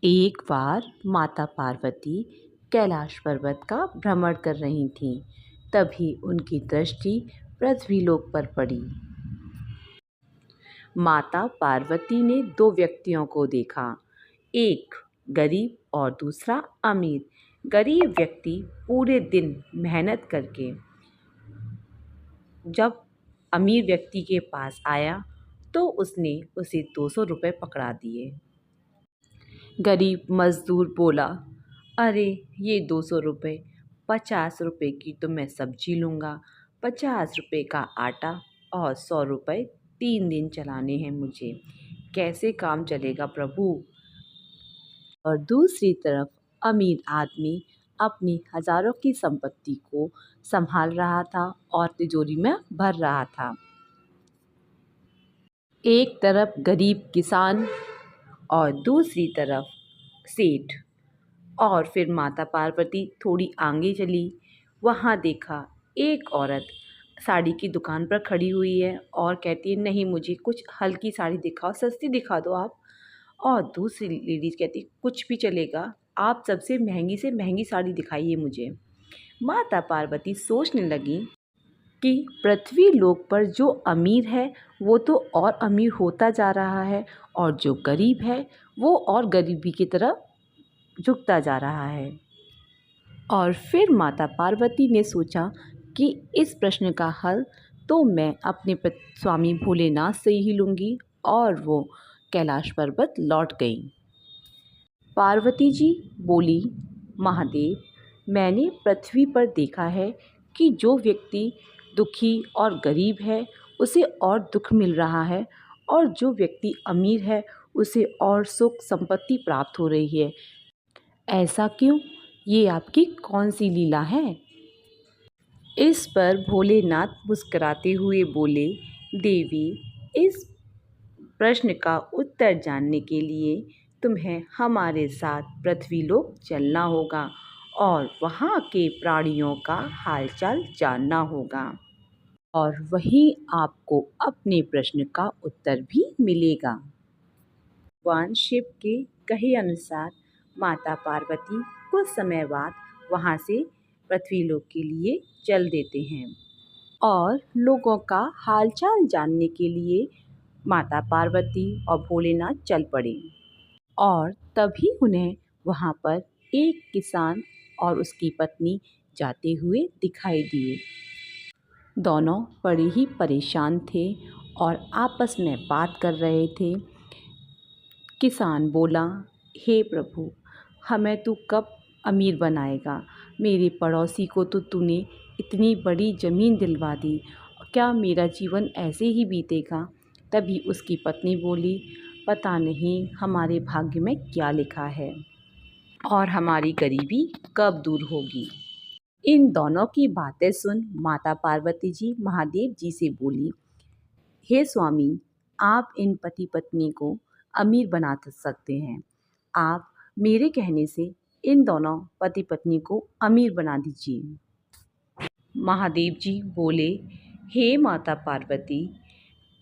एक बार माता पार्वती कैलाश पर्वत का भ्रमण कर रही थीं। तभी उनकी दृष्टि पृथ्वीलोक पर पड़ी। माता पार्वती ने दो व्यक्तियों को देखा, एक गरीब और दूसरा अमीर। गरीब व्यक्ति पूरे दिन मेहनत करके जब अमीर व्यक्ति के पास आया तो उसने उसे 200 रुपये पकड़ा दिए। गरीब मजदूर बोला, अरे ये 200 रुपये, 50 रुपये की तो मैं सब्जी लूँगा, 50 रुपये का आटा और 100 रुपये 3 दिन चलाने हैं मुझे, कैसे काम चलेगा प्रभु। और दूसरी तरफ अमीर आदमी अपनी हजारों की संपत्ति को संभाल रहा था और तिजोरी में भर रहा था। एक तरफ गरीब किसान और दूसरी तरफ सेठ। और फिर माता पार्वती थोड़ी आगे चली, वहाँ देखा एक औरत साड़ी की दुकान पर खड़ी हुई है और कहती है, नहीं मुझे कुछ हल्की साड़ी दिखाओ, सस्ती दिखा दो आप। और दूसरी लेडीज कहती, कुछ भी चलेगा, आप सबसे महंगी से महंगी साड़ी दिखाइए मुझे। माता पार्वती सोचने लगी कि पृथ्वी लोक पर जो अमीर है वो तो और अमीर होता जा रहा है और जो गरीब है वो और गरीबी की तरफ झुकता जा रहा है। और फिर माता पार्वती ने सोचा कि इस प्रश्न का हल तो मैं अपने स्वामी भोलेनाथ से ही लूँगी, और वो कैलाश पर्वत लौट गई। पार्वती जी बोली, महादेव, मैंने पृथ्वी पर देखा है कि जो व्यक्ति दुखी और गरीब है उसे और दुख मिल रहा है, और जो व्यक्ति अमीर है उसे और सुख संपत्ति प्राप्त हो रही है। ऐसा क्यों? ये आपकी कौन सी लीला है? इस पर भोलेनाथ मुस्कुराते हुए बोले, देवी, इस प्रश्न का उत्तर जानने के लिए तुम्हें हमारे साथ पृथ्वीलोक चलना होगा और वहाँ के प्राणियों का हालचाल जानना होगा, और वहीं आपको अपने प्रश्न का उत्तर भी मिलेगा। भगवान शिव के कहे अनुसार माता पार्वती कुछ समय बाद वहाँ से पृथ्वीलोक के लिए चल देते हैं, और लोगों का हालचाल जानने के लिए माता पार्वती और भोलेनाथ चल पड़े। और तभी उन्हें वहाँ पर एक किसान और उसकी पत्नी जाते हुए दिखाई दिए। दोनों बड़े ही परेशान थे और आपस में बात कर रहे थे। किसान बोला, हे प्रभु, हमें तू कब अमीर बनाएगा? मेरे पड़ोसी को तो तूने इतनी बड़ी ज़मीन दिलवा दी, क्या मेरा जीवन ऐसे ही बीतेगा? तभी उसकी पत्नी बोली, पता नहीं हमारे भाग्य में क्या लिखा है और हमारी गरीबी कब दूर होगी। इन दोनों की बातें सुन माता पार्वती जी महादेव जी से बोली, हे स्वामी, आप इन पति पत्नी को अमीर बना सकते हैं। आप मेरे कहने से इन दोनों पति पत्नी को अमीर बना दीजिए। महादेव जी बोले, हे माता पार्वती,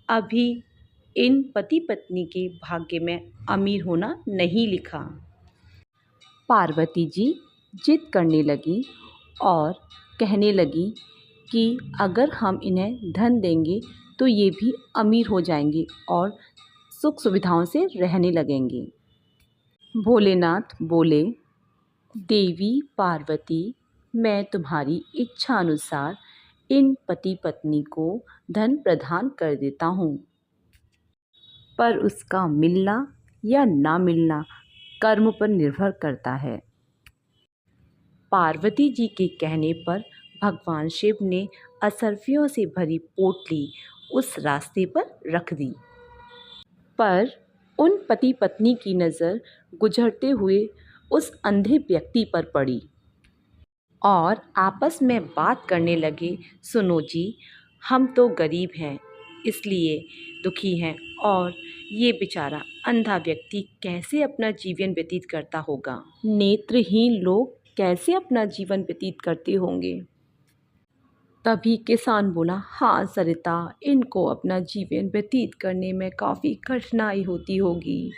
अभी इन पति पत्नी के भाग्य में अमीर होना नहीं लिखा। पार्वती जी जिद करने लगी और कहने लगी कि अगर हम इन्हें धन देंगे तो ये भी अमीर हो जाएंगे और सुख सुविधाओं से रहने लगेंगे। भोलेनाथ बोले, देवी पार्वती, मैं तुम्हारी इच्छा अनुसार इन पति पत्नी को धन प्रदान कर देता हूँ, पर उसका मिलना या ना मिलना कर्म पर निर्भर करता है। पार्वती जी के कहने पर भगवान शिव ने असरफियों से भरी पोटली उस रास्ते पर रख दी, पर उन पति पत्नी की नज़र गुजरते हुए उस अंधे व्यक्ति पर पड़ी और आपस में बात करने लगे, सुनो जी, हम तो गरीब हैं इसलिए दुखी हैं, और ये बेचारा अंधा व्यक्ति कैसे अपना जीवन व्यतीत करता होगा? नेत्रहीन लोग कैसे अपना जीवन व्यतीत करते होंगे? तभी किसान बोला, हाँ सरिता, इनको अपना जीवन व्यतीत करने में काफ़ी कठिनाई होती होगी।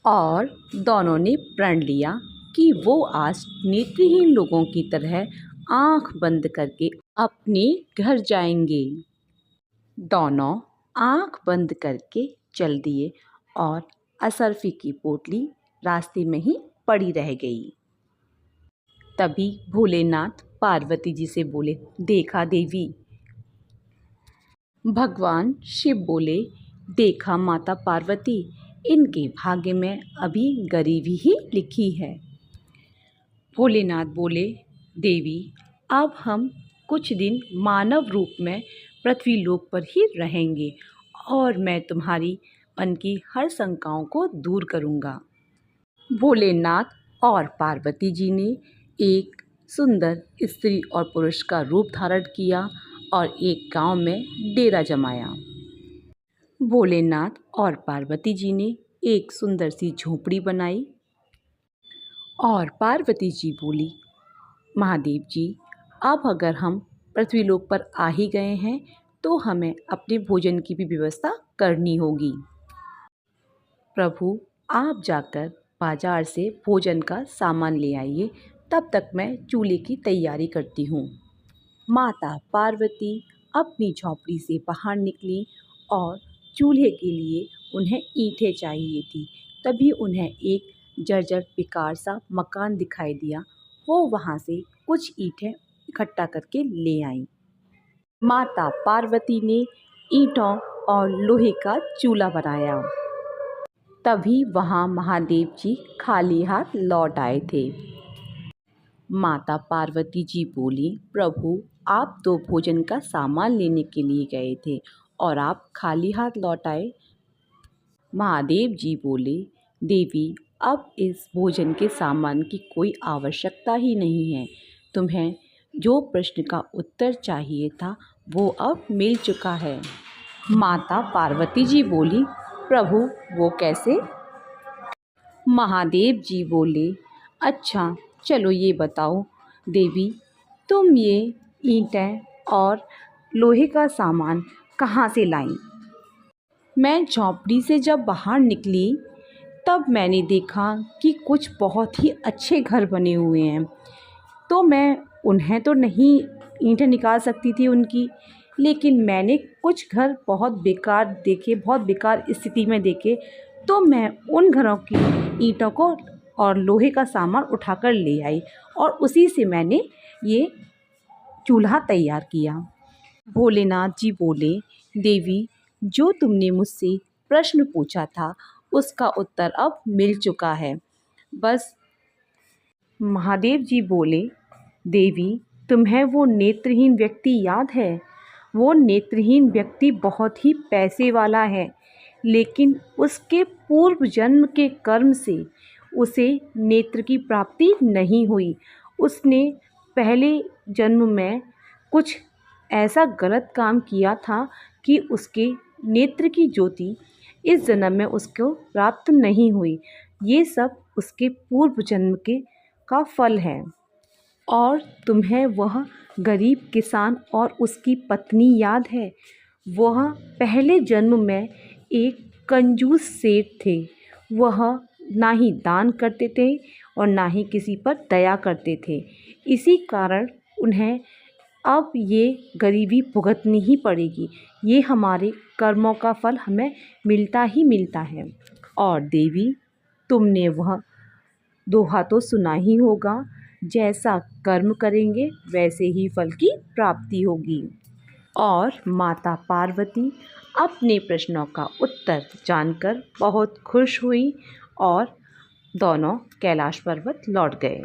और दोनों ने प्रण लिया कि वो आज नेत्रहीन लोगों की तरह आंख बंद करके अपने घर जाएंगे। दोनों आंख बंद करके चल दिए और असरफी की पोटली रास्ते में ही पड़ी रह गई। तभी भोलेनाथ पार्वती जी से बोले, देखा देवी। भगवान शिव बोले, देखा माता पार्वती, इनके भाग्य में अभी गरीबी ही लिखी है। भोलेनाथ बोले, देवी अब हम कुछ दिन मानव रूप में पृथ्वी लोक पर ही रहेंगे और मैं तुम्हारी मन की हर शंकाओं को दूर करूँगा। भोलेनाथ और पार्वती जी ने एक सुंदर स्त्री और पुरुष का रूप धारण किया और एक गांव में डेरा जमाया। भोलेनाथ और पार्वती जी ने एक सुंदर सी झोपड़ी बनाई और पार्वती जी बोली, महादेव जी अब अगर हम पृथ्वीलोक पर आ ही गए हैं तो हमें अपने भोजन की भी व्यवस्था करनी होगी। प्रभु आप जाकर बाजार से भोजन का सामान ले आइए, तब तक मैं चूल्हे की तैयारी करती हूँ। माता पार्वती अपनी झोपड़ी से बाहर निकली और चूल्हे के लिए उन्हें ईंटें चाहिए थी। तभी उन्हें एक जर्जर बेकार सा मकान दिखाई दिया। वो वहाँ से कुछ ईंटें इकट्ठा करके ले आईं। माता पार्वती ने ईंटों और लोहे का चूल्हा बनाया। तभी वहाँ महादेव जी खाली हाथ लौट आए थे। माता पार्वती जी बोली, प्रभु आप तो भोजन का सामान लेने के लिए गए थे और आप खाली हाथ लौट आए। महादेव जी बोले, देवी अब इस भोजन के सामान की कोई आवश्यकता ही नहीं है। तुम्हें जो प्रश्न का उत्तर चाहिए था वो अब मिल चुका है। माता पार्वती जी बोली, प्रभु वो कैसे? महादेव जी बोले, अच्छा चलो ये बताओ देवी, तुम ये ईंटें और लोहे का सामान कहाँ से लाईं? मैं झोंपड़ी से जब बाहर निकली तब मैंने देखा कि कुछ बहुत ही अच्छे घर बने हुए हैं, तो मैं उन्हें तो नहीं ईंटें निकाल सकती थी उनकी, लेकिन मैंने कुछ घर बहुत बेकार देखे, बहुत बेकार स्थिति में देखे, तो मैं उन घरों की ईंटों को और लोहे का सामान उठाकर ले आई और उसी से मैंने ये चूल्हा तैयार किया। भोलेनाथ जी बोले, देवी जो तुमने मुझसे प्रश्न पूछा था उसका उत्तर अब मिल चुका है। बस महादेव जी बोले, देवी तुम्हें वो नेत्रहीन व्यक्ति याद है? वो नेत्रहीन व्यक्ति बहुत ही पैसे वाला है, लेकिन उसके पूर्व जन्म के कर्म से उसे नेत्र की प्राप्ति नहीं हुई। उसने पहले जन्म में कुछ ऐसा गलत काम किया था कि उसके नेत्र की ज्योति इस जन्म में उसको प्राप्त नहीं हुई। ये सब उसके पूर्व जन्म के का फल है। और तुम्हें वह गरीब किसान और उसकी पत्नी याद है? वह पहले जन्म में एक कंजूस सेठ थे। वह ना ही दान करते थे और ना ही किसी पर दया करते थे। इसी कारण उन्हें अब ये गरीबी भुगतनी ही पड़ेगी। ये हमारे कर्मों का फल हमें मिलता ही मिलता है। और देवी तुमने वह दोहा तो सुना ही होगा, जैसा कर्म करेंगे वैसे ही फल की प्राप्ति होगी। और माता पार्वती अपने प्रश्नों का उत्तर जानकर बहुत खुश हुई और दोनों कैलाश पर्वत लौट गए।